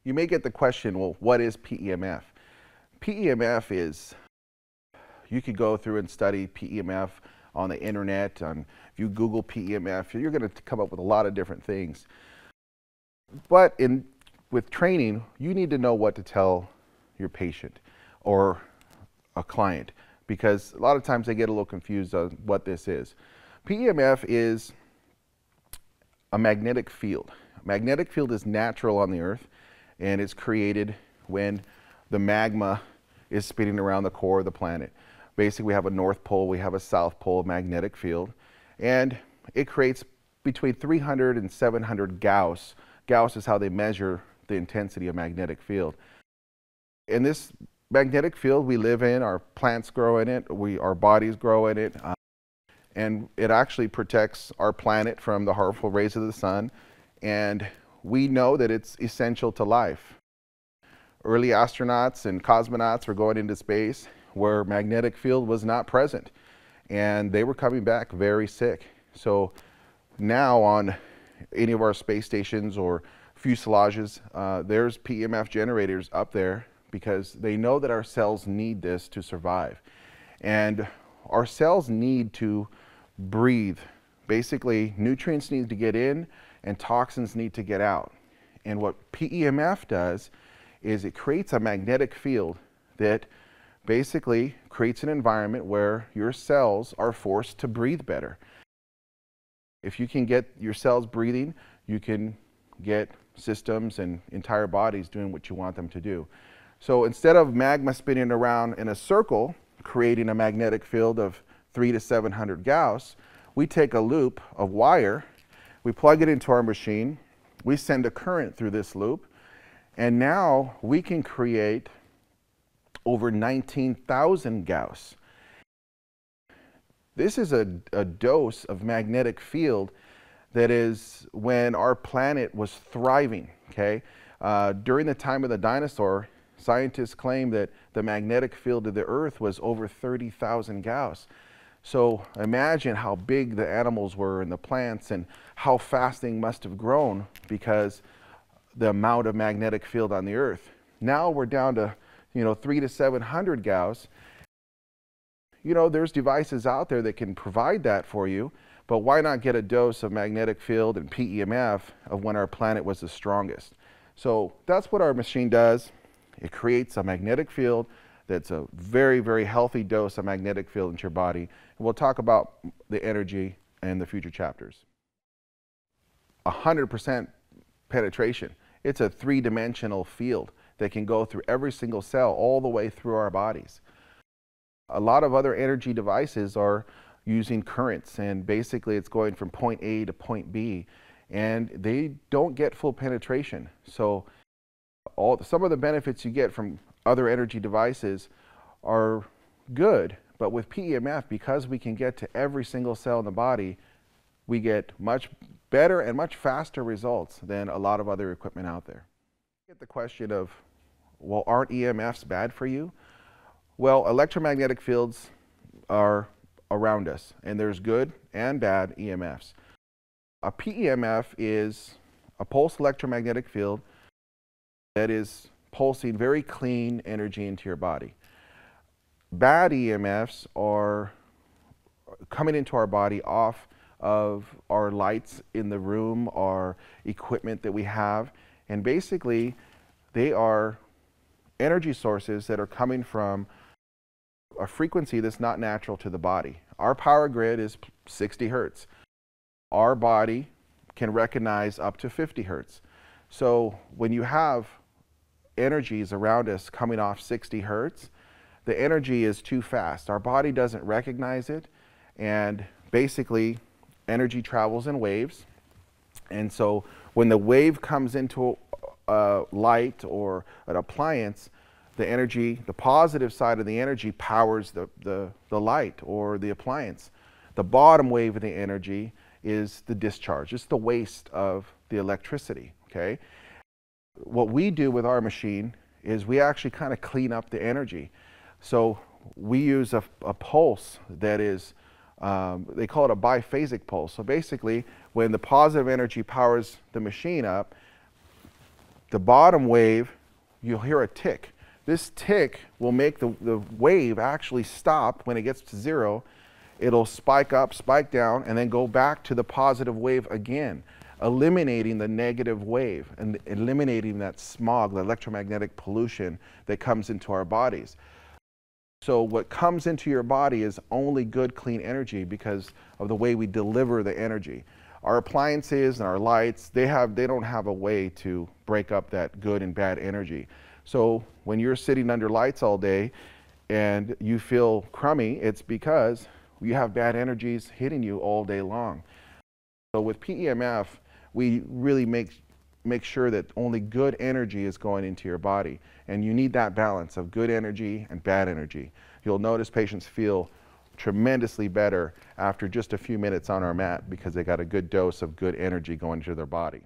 You may get the question, well, what is PEMF? PEMF is, you could go through and study PEMF on the internet. If you Google PEMF, you're going to come up with a lot of different things. But with training, you need to know what to tell your patient or a client, because a lot of times they get a little confused on what this is. PEMF is a magnetic field. A magnetic field is natural on the Earth, and it's created when the magma is spinning around the core of the planet. Basically, we have a north pole, we have a south pole magnetic field, and it creates between 300 and 700 Gauss. Gauss is how they measure the intensity of magnetic field. In this magnetic field we live in, our plants grow in it, our bodies grow in it, and it actually protects our planet from the harmful rays of the sun, and we know that it's essential to life. Early astronauts and cosmonauts were going into space where magnetic field was not present, and they were coming back very sick. So now on any of our space stations or fuselages, there's PEMF generators up there because they know that our cells need this to survive. And our cells need to breathe. Basically, nutrients need to get in and toxins need to get out. And what PEMF does is it creates a magnetic field that basically creates an environment where your cells are forced to breathe better. If you can get your cells breathing, you can get systems and entire bodies doing what you want them to do. So instead of magma spinning around in a circle, creating a magnetic field of 300 to 700 Gauss, we take a loop of wire, we plug it into our machine, we send a current through this loop, and now we can create over 19,000 Gauss. This is a dose of magnetic field that is when our planet was thriving, okay? During the time of the dinosaur, scientists claim that the magnetic field of the Earth was over 30,000 Gauss. So imagine how big the animals were and the plants and how fast they must have grown because the amount of magnetic field on the Earth. Now we're down to 300 to 700 Gauss. There's devices out there that can provide that for you, but why not get a dose of magnetic field and PEMF of when our planet was the strongest? So that's what our machine does. It creates a magnetic field that's a very, very healthy dose of magnetic field into your body. And we'll talk about the energy in the future chapters. 100% penetration. It's a three-dimensional field that can go through every single cell all the way through our bodies. A lot of other energy devices are using currents, and basically it's going from point A to point B, and they don't get full penetration. So some of the benefits you get from other energy devices are good, but with PEMF, because we can get to every single cell in the body, we get much better and much faster results than a lot of other equipment out there. Get the question of, well, aren't EMFs bad for you? Well, electromagnetic fields are around us, and there's good and bad EMFs. A PEMF is a pulsed electromagnetic field that is pulsing very clean energy into your body. Bad EMFs are coming into our body off of our lights in the room, our equipment that we have, and basically they are energy sources that are coming from a frequency that's not natural to the body. Our power grid is 60 Hertz. Our body can recognize up to 50 Hertz. So when you have energies around us coming off 60 Hertz, the energy is too fast. Our body doesn't recognize it, and basically energy travels in waves. And so when the wave comes into a light or an appliance, the energy, the positive side of the energy powers the light or the appliance. The bottom wave of the energy is the discharge. It's the waste of the electricity, okay? What we do with our machine is we actually kind of clean up the energy. So we use a pulse that is, they call it a biphasic pulse. So basically, when the positive energy powers the machine up, The bottom wave, you'll hear a tick. This tick will make the wave actually stop when it gets to 0. It'll spike up, spike down, and then go back to the positive wave again, eliminating the negative wave and eliminating that smog, the electromagnetic pollution that comes into our bodies. So what comes into your body is only good, clean energy because of the way we deliver the energy. Our appliances and our lights, they don't have a way to break up that good and bad energy. So when you're sitting under lights all day and you feel crummy, it's because you have bad energies hitting you all day long. So with PEMF, we really make sure that only good energy is going into your body. And you need that balance of good energy and bad energy. You'll notice patients feel tremendously better after just a few minutes on our mat because they got a good dose of good energy going into their body.